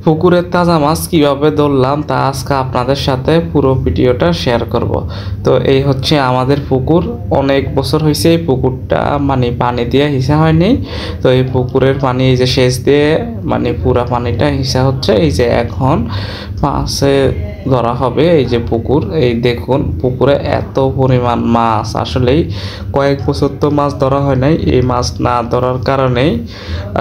পুকুরের তাজা মাছ কিভাবে ধরলাম তা আজকে আপনাদের সাথে পুরো ভিডিওটা শেয়ার করব। তো এই হচ্ছে আমাদের পুকুর, অনেক বছর হয়েছে এই পুকুরটা পানি দিয়ে হিসা হয়নি। তো এই পুকুরের পানি এই যে সেচ দিয়ে পুরা পানিটা হিসা হচ্ছে। এই যে এখন মাছে ধরা হবে। এই যে পুকুর, এই দেখুন পুকুরে এত পরিমাণ মাছ, আসলেই কয়েক বছর তো মাছ ধরা হয় নাই। এই মাছ না ধরার কারণেই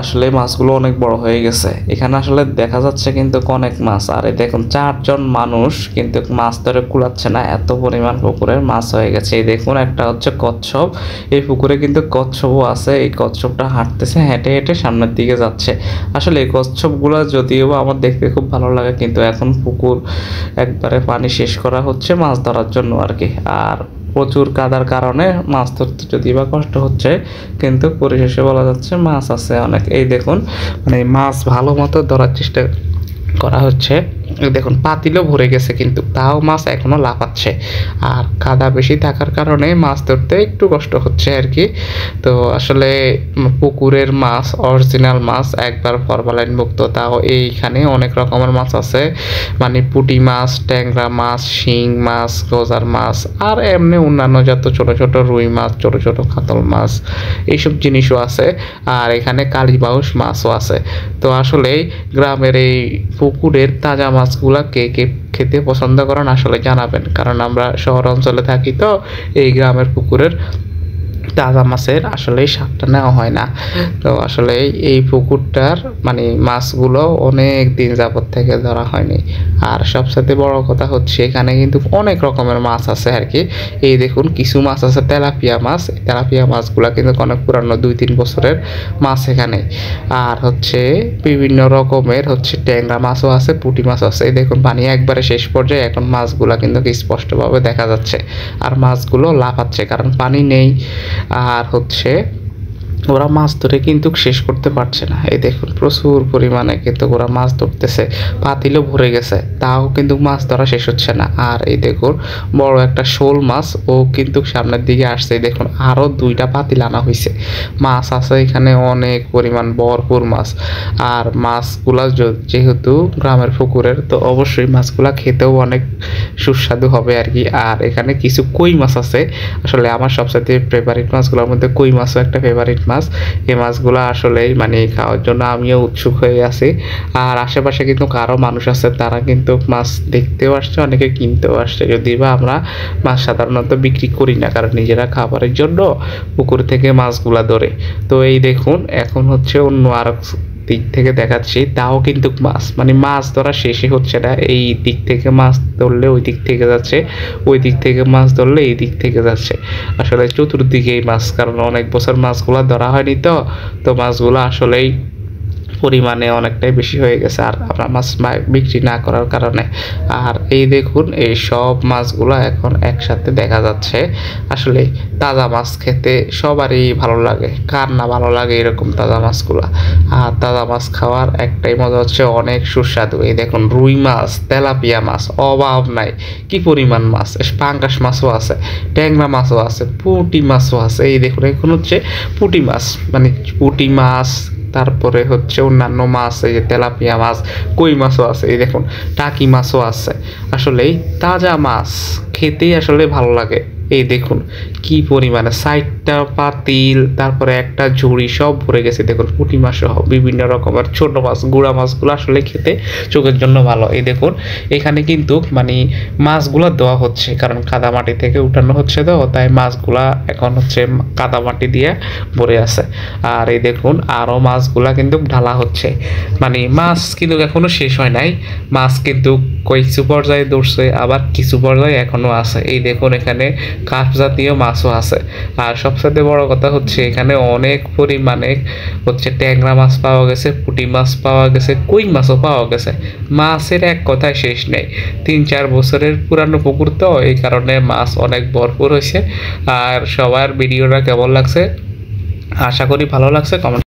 আসলে মাছগুলো অনেক বড় হয়ে গেছে। এখানে আসলে দেখা যাচ্ছে কিন্তু অনেক মাছ, আর এই দেখুন 4জন মানুষ কিন্তু মাছ ধরে কুলাচ্ছে না, এত পরিমাণ পুকুরের মাছ হয়ে গেছে। এই দেখুন একটা হচ্ছে কচ্ছপ, এই পুকুরে কিন্তু কচ্ছপও আছে। এই কচ্ছপটা হাঁটতেছে, হেঁটে হেঁটে সামনের দিকে যাচ্ছে। আসলে এই কচ্ছপগুলো যদিও আমার দেখতে খুব ভালো লাগে, কিন্তু এখন পুকুর একবারে পানি শেষ করা হচ্ছে মাছ ধরার জন্য আর কি। আর প্রচুর কাদার কারণে মাছ ধরতে যদি বা কষ্ট হচ্ছে, কিন্তু পরিশেষে বলা যাচ্ছে মাছ আছে অনেক। এই দেখুন মাছ ভালো মতো ধরার চেষ্টা করা হচ্ছে। দেখুন পাতিলও ভরে গেছে, কিন্তু তাও মাছ এখনো লাফাচ্ছে। আর কাদা বেশি থাকার কারণে মাছ ধরতে একটু কষ্ট হচ্ছে আর কি। তো আসলে পুকুরের মাছ, অরিজিনাল মাছ, একবার ফরমালাইন মুক্ত। তাও এইখানে অনেক রকমের মাছ আছে, পুঁটি মাছ, ট্যাংরা মাছ, শিং মাছ, গজার মাছ, আর এমনি অন্যান্য যত ছোট ছোট রুই মাছ, ছোট ছোট কাতল মাছ, এইসব জিনিসও আছে। আর এখানে কালীবাউস মাছও আছে। তো আসলে গ্রামের এই পুকুরের তাজা মাছগুলা কে কে খেতে পছন্দ করেন আসলে জানাবেন, কারণ আমরা শহর অঞ্চলে থাকি, তো এই গ্রামের পুকুরের তাজা মাছের আসলে স্বাদটা নেওয়া হয় না। তো আসলে এই পুকুরটার মাছগুলো অনেক দিন যাবত থেকে ধরা হয়নি। আর সবসাথে বড় কথা হচ্ছে এখানে কিন্তু অনেক রকমের মাছ আছে আর কি। এই দেখুন কিছু মাছ আছে তেলাপিয়া মাছ, তেলাপিয়া মাছগুলা কিন্তু অনেক পুরানো, 2-3 বছরের মাছ এখানে। আর হচ্ছে বিভিন্ন রকমের হচ্ছে ট্যাংরা মাছও আছে, পুঁটি মাছ আছে। এই দেখুন পানি একবারে শেষ পর্যায়ে, এখন মাছগুলা কিন্তু স্পষ্টভাবে দেখা যাচ্ছে। আর মাছগুলো লাফাচ্ছে কারণ পানি নেই। আর হচ্ছে ওরা মাছ ধরে কিন্তু শেষ করতে পারছে না। এই দেখুন প্রচুর পরিমাণে কিন্তু ওরা মাছ ধরতেছে, পাতিলও ভরে গেছে, তাও কিন্তু মাছ ধরা শেষ হচ্ছে না। আর এই দেখুন বড় একটা শোল মাছ, ও কিন্তু সামনের দিকে আসছে। দেখুন আরও 2টা পাতিল আনা হয়েছে, মাছ আছে এখানে অনেক পরিমাণ, ভরপুর মাছ। আর মাছগুলা যেহেতু গ্রামের পুকুরের, তো অবশ্যই মাছগুলা খেতেও অনেক সুস্বাদু হবে আর কি। আর এখানে কিছু কই মাছ আছে, আসলে আমার সবচেয়ে ফেভারিট মাছগুলোর মধ্যে কই মাছও একটা ফেভারিট মাছ। এই মাছগুলো আসলেই খাওয়ার জন্য আমিও উৎসুক হয়ে আছি। আর আশেপাশে কিন্তু আরও মানুষ আছে, তারা কিন্তু মাছ দেখতেও আসছে, অনেকে কিনতেও আসছে। যদি বা আমরা মাছ সাধারণত বিক্রি করি না, কারণ নিজেরা খাবারের জন্য পুকুর থেকে মাছগুলা ধরে। তো এই দেখুন এখন হচ্ছে অন্য আর দিক থেকে দেখাচ্ছি, তাও কিন্তু মাছ মাছ ধরা শেষই হচ্ছে না। এই দিক থেকে মাছ ধরলে ওই দিক থেকে যাচ্ছে, ওই দিক থেকে মাছ ধরলে এই দিক থেকে যাচ্ছে। আসলে চতুর্দিকেই মাছ, কারণ অনেক বছর মাছগুলা ধরা হয়নি, তো মাছগুলো আসলেই পরিমাণে অনেকটাই বেশি হয়ে গেছে, আর আমরা মাছ বিক্রি না করার কারণে। আর এই দেখুন এই সব মাছগুলো এখন একসাথে দেখা যাচ্ছে। আসলে তাজা মাছ খেতে সবারই ভালো লাগে, কার না ভালো লাগে এরকম তাজা মাছগুলো। আর তাজা মাছ খাওয়ার একটাই মজা হচ্ছে অনেক সুস্বাদু। এই দেখুন রুই মাছ, তেলাপিয়া মাছ, অভাব নাই, কি পরিমাণ মাছ। পাঙ্গাস মাছও আছে, ট্যাংরা মাছও আছে, পুঁটি মাছও আছে। এই দেখুন এখন হচ্ছে পুঁটি মাছ, পুঁটি মাছ, তারপরে হচ্ছে অন্যান্য মাছ, এই যে তেলাপিয়া মাছ, কই মাছও আছে। এই দেখুন টাকি মাছও আছে। আসলেই তাজা মাছ খেতেই আসলে ভালো লাগে। এই দেখুন কি পরিমাণে 60টা পাতিল, তারপরে একটা ঝুড়ি সব ভরে গেছে। দেখুন পুঁটি মাছ সহ বিভিন্ন রকমের ছোট মাছ, গুড়া মাছগুলো আসলে খেতে চোখের জন্য ভালো। এই দেখুন এখানে কিন্তু মাছগুলা দেওয়া হচ্ছে, কারণ কাদা মাটি থেকে উঠানো হচ্ছে, তো তাই মাছগুলা এখন হচ্ছে কাদা মাটি দিয়ে ভরে আছে। আর এই দেখুন আরও মাছগুলা কিন্তু ঢালা হচ্ছে। মাছ কিন্তু এখনো শেষ হয় নাই, মাছ কিন্তু কিছু পর্যায়ে ধরছে, আবার কিছু পর্যায়ে এখনো আছে। এই দেখুন এখানে কাঠ জাতীয় মাছও আছে। আর সবচেয়ে বড় কথা হচ্ছে এখানে অনেক পরিমাণে হচ্ছে ট্যাংরা মাছ পাওয়া গেছে, পুঁটি মাছ পাওয়া গেছে, কই মাছও পাওয়া গেছে। মাছের এক কথায় শেষ নেই। 3-4 বছরের পুরানো পুকুর, তো এই কারণে মাছ অনেক ভরপুর হয়েছে। আর সবার ভিডিওটা কেমন লাগছে আশা করি ভালো লাগছে, কমেন্ট